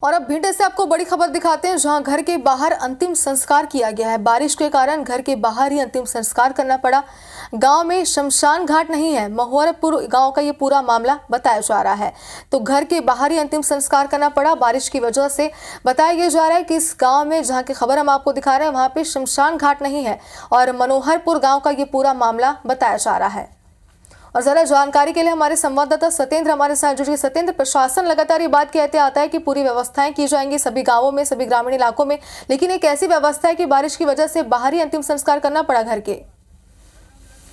और अब भिंड से आपको बड़ी खबर दिखाते हैं, जहां घर के बाहर अंतिम संस्कार किया गया है। बारिश के कारण घर के बाहर ही अंतिम संस्कार करना पड़ा। गांव में शमशान घाट नहीं है। महुआरपुर गांव का ये पूरा मामला बताया जा रहा है, तो घर के बाहर ही अंतिम संस्कार करना पड़ा बारिश की वजह से। बताया जा रहा है कि इस गाँव में, जहाँ की खबर हम आपको दिखा रहे हैं, वहाँ पे शमशान घाट नहीं है और मनोहरपुर गाँव का ये पूरा मामला बताया जा रहा है। और जरा जानकारी के लिए हमारे संवाददाता सत्येंद्र हमारे साथ जुड़े। सत्येंद्र, प्रशासन लगातार ये बात कहते आता है कि पूरी व्यवस्थाएं की जाएंगी सभी गांवों में, सभी ग्रामीण इलाकों में, लेकिन एक ऐसी व्यवस्था है कि बारिश की वजह से बाहर ही अंतिम संस्कार करना पड़ा घर के।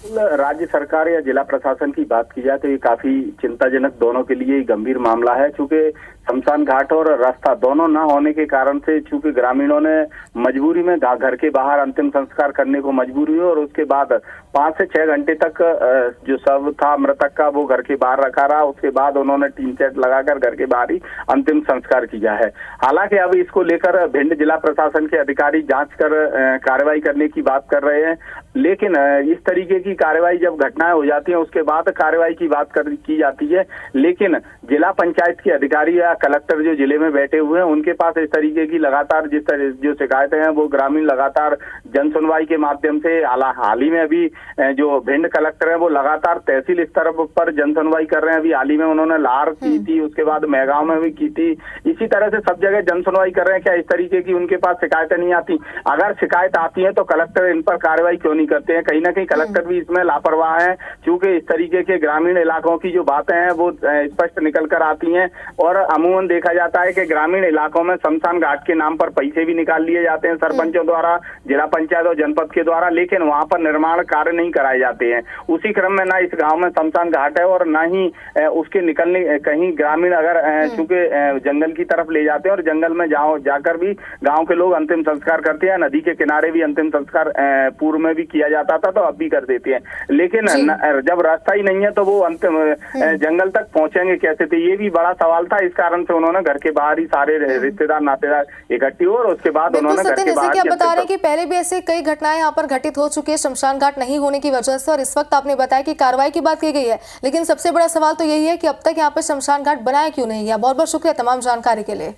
राज्य सरकार या जिला प्रशासन की बात की जाए तो ये काफी चिंताजनक, दोनों के लिए गंभीर मामला है। चूंकि शमशान घाट और रास्ता दोनों न होने के कारण से चूंकि ग्रामीणों ने मजबूरी में घर के बाहर अंतिम संस्कार करने को मजबूर हुए और उसके बाद 5 से 6 घंटे तक जो शव था मृतक का वो घर के बाहर रखा रहा। उसके बाद उन्होंने टीन सेट लगाकर घर के बाहर ही अंतिम संस्कार किया है। हालांकि अब इसको लेकर भिंड जिला प्रशासन के अधिकारी जांच कर कार्रवाई करने की बात कर रहे हैं, लेकिन इस तरीके की कार्रवाई जब घटनाएं हो जाती हैं उसके बाद कार्रवाई की बात की जाती है। लेकिन जिला पंचायत के अधिकारी या कलेक्टर जो जिले में बैठे हुए हैं उनके पास इस तरीके की लगातार जो शिकायतें हैं वो ग्रामीण लगातार जन सुनवाई के माध्यम से, हाल ही में अभी जो भिंड कलेक्टर है वो लगातार तहसील स्तर पर जन सुनवाई कर रहे हैं। अभी हाल ही में उन्होंने लार की थी, उसके बाद मेहगांव में भी की थी। इसी तरह से सब जगह जन सुनवाई कर रहे हैं। क्या इस तरीके की उनके पास शिकायतें नहीं आती? अगर शिकायत आती है तो कलेक्टर इन पर कार्रवाई क्यों नहीं करते हैं? कहीं ना कहीं कलेक्टर भी इसमें लापरवाह है, क्योंकि इस तरीके के ग्रामीण इलाकों की जो बातें हैं वो स्पष्ट निकल कर आती हैं। और अमूमन देखा जाता है कि ग्रामीण इलाकों में शमशान घाट के नाम पर पैसे भी निकाल लिए जाते हैं सरपंचों द्वारा, जिला पंचायत और जनपद के द्वारा, लेकिन वहां पर निर्माण कार्य नहीं कराए जाते हैं। उसी क्रम में ना इस गांव में शमशान घाट है और ना ही उसके निकलने कहीं ग्रामीण अगर चूंकि जंगल की तरफ ले जाते हैं और जंगल में जाकर भी गाँव के लोग अंतिम संस्कार करते हैं। नदी के किनारे भी अंतिम संस्कार पूर्व में भी किया जाता था, तो अब भी कर देते हैं। लेकिन जब रास्ता ही नहीं है तो वो अंतिम जंगल तक पहुंचेंगे कैसे? तो ये भी बड़ा सवाल था। इस कारण से उन्होंने घर के बाहर ही सारे रिश्तेदार नातेदार इकट्ठे हुए और उसके बाद उन्होंने घर के बाहर। क्या बता रहे हैं कि पहले भी ऐसे कई घटनाएं यहाँ पर घटित हो चुकी है शमशान घाट नहीं होने की वजह से, और इस वक्त आपने बताया कि कार्रवाई की बात की गई है, लेकिन सबसे बड़ा सवाल तो यही है कि अब तक यहाँ पर शमशान घाट बनाया क्यों नहीं गया। बहुत बहुत शुक्रिया तमाम जानकारी के लिए।